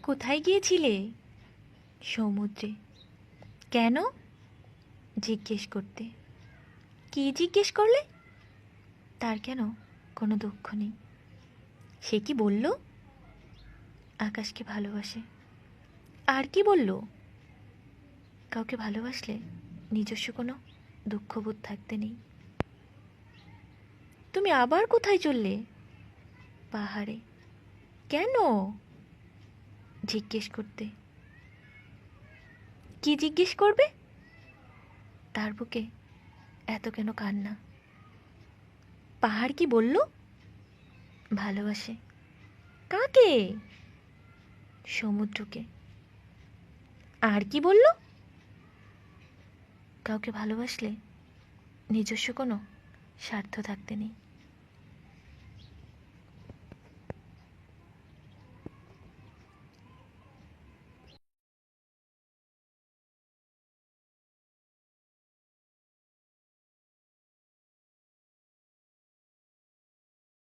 কোথায় গিয়েছিলে? সমুদ্রে। কেন? জিজ্ঞেস করতে। কি জিজ্ঞেস করলে? তার কেন কোনো দুঃখ নেই। সে কি বলল? আকাশকে ভালোবাসে। আর কি বলল? কাউকে ভালোবাসলে নিজস্ব কোনো দুঃখবোধ থাকতে নেই। তুমি আবার কোথায় চললে? পাহাড়ে। কেন? জিজ্ঞেস করতে। কি জিজ্ঞেস করবে? তার বুকে এত কেন কান্না? পাহাড় কি বলল? ভালোবাসে। কাকে? সমুদ্রকে। আর কি বলল? কাউকে ভালোবাসলে নিজস্ব কোনো স্বার্থ থাকতে নেই।